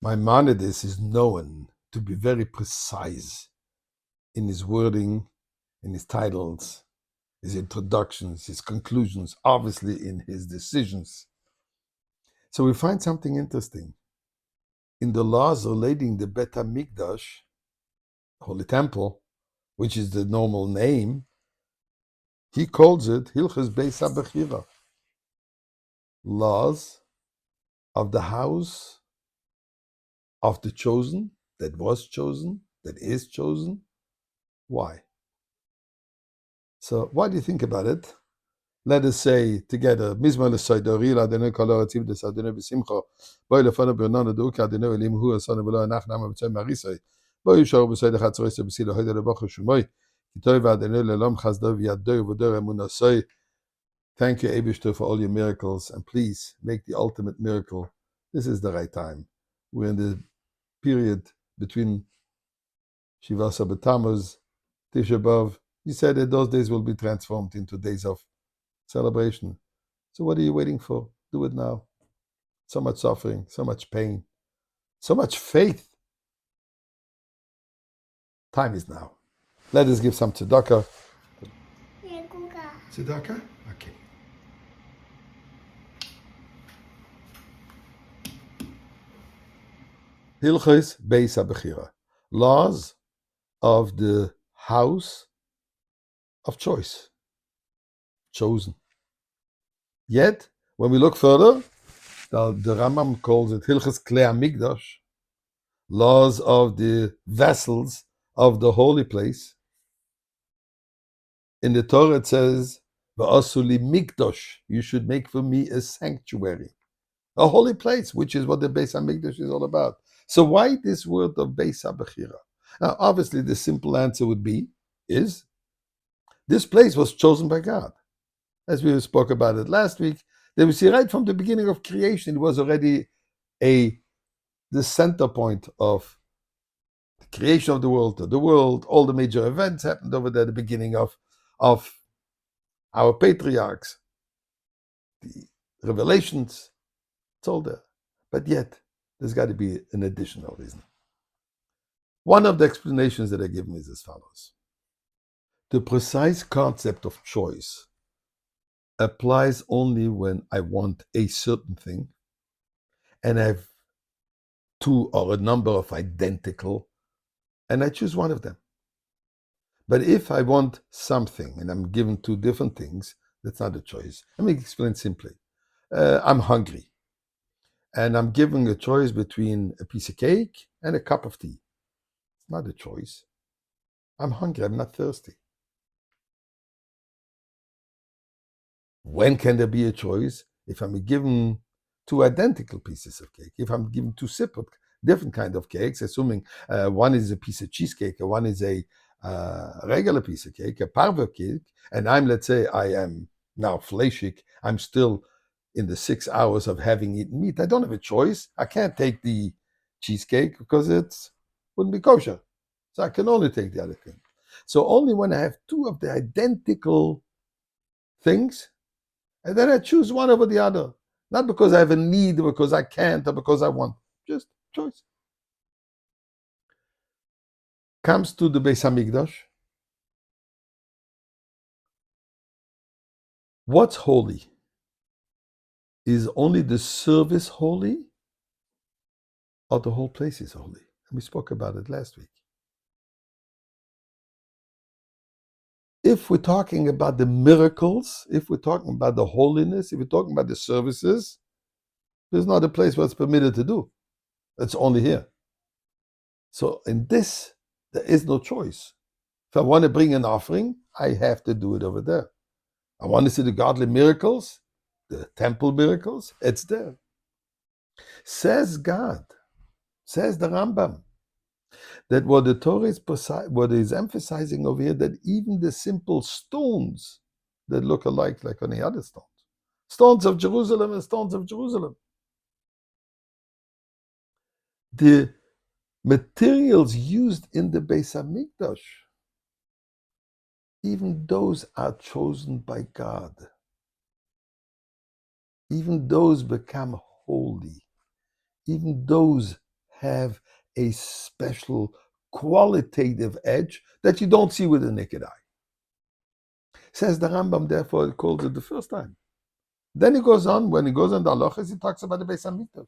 Maimonides is known to be very precise in his wording, in his titles, his introductions, his conclusions, obviously in his decisions. So we find something interesting. In the laws relating the Bet HaMikdash, Holy Temple, which is the normal name, he calls it Hilchos Beis HaBechira, laws of the house of the chosen, that was chosen, that is chosen. Why? So why do you think about it? Let us say together, Mizmor l'Soidori, l'Adonai kol ha'otzim d'Adonai b'simcha, boi lefanu b'yonanu d'uka Adonai elim hu asanu v'lo anach nama b'tzoi marisai, boi yishoru b'soid echad tzorei b'silo hoida lebachu shumoi, kitoi v'Adonai le'lam chasdo v'yadoi v'dor emunasoi. Thank you, Eibishter, for all your miracles, and please make the ultimate miracle. This is the right time. We're in the period between Shivasa B'Tammuz, Tisha B'Av. You said that those days will be transformed into days of celebration. So what are you waiting for? Do it now. So much suffering, so much pain, so much faith. Time is now. Let us give some tzedakah. Tzedakah? Okay. Hilchos Beis HaBechira. Laws of the house of choice. Chosen. Yet, when we look further, the Rambam calls it Hilchos Klei HaMikdash, laws of the vessels of the holy place. In the Torah it says, V'asuli mikdash, you should make for me a sanctuary, a holy place, which is what the Beis HaMikdash is all about. So why this word of Beis HaBechira? Now, obviously, the simple answer would be, is this place was chosen by God. As we spoke about it last week, that we see right from the beginning of creation, it was already the center point of the creation of the world, all the major events happened over there, the beginning of our patriarchs, the revelations, it's all there. But yet, there's got to be an additional reason. One of the explanations that I give me is as follows. The precise concept of choice applies only when I want a certain thing and I have two or a number of identical, and I choose one of them. But if I want something and I'm given two different things, that's not a choice. Let me explain simply. I'm hungry and I'm given a choice between a piece of cake and a cup of tea. It's not a choice. I'm hungry, I'm not thirsty. When can there be a choice? If I'm given two identical pieces of cake, if I'm given two separate, different kind of cakes, assuming one is a piece of cheesecake and one is a regular piece of cake, a parve cake, and let's say I am now fleishik, I'm still in the 6 hours of having eaten meat. I don't have a choice. I can't take the cheesecake because it wouldn't be kosher. So I can only take the other thing. So only when I have two of the identical things, and then I choose one over the other. Not because I have a need, or because I can't, or because I want. Just choice. Comes to the Beis HaMikdash. What's holy? Is only the service holy? Or the whole place is holy? And we spoke about it last week. If we're talking about the miracles, if we're talking about the holiness, if we're talking about the services, there's not a place where it's permitted to do. It's only here. So in this, there is no choice. If I want to bring an offering, I have to do it over there. I want to see the godly miracles, the temple miracles, it's there. Says God, says the Rambam, that what the Torah is emphasizing over here, that even the simple stones that look alike like any other stones, stones of Jerusalem and stones of Jerusalem, the materials used in the Beis HaMikdash, even those are chosen by God. Even those become holy. Even those have a special qualitative edge that you don't see with the naked eye. Says the Rambam, therefore it calls it the first time. Then he goes on, when he goes on the halachas, he talks about the Beis Hamikdash.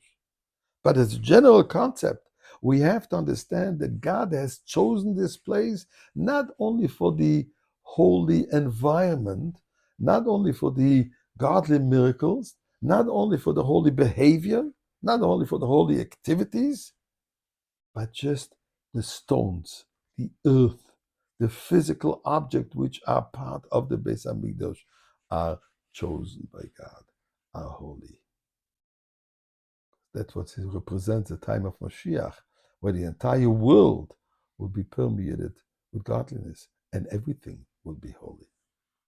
But as a general concept, we have to understand that God has chosen this place not only for the holy environment, not only for the godly miracles, not only for the holy behavior, not only for the holy activities, but just the stones, the earth, the physical object which are part of the Beis Hamikdash are chosen by God, are holy. That's what represents the time of Mashiach, where the entire world will be permeated with godliness and everything will be holy.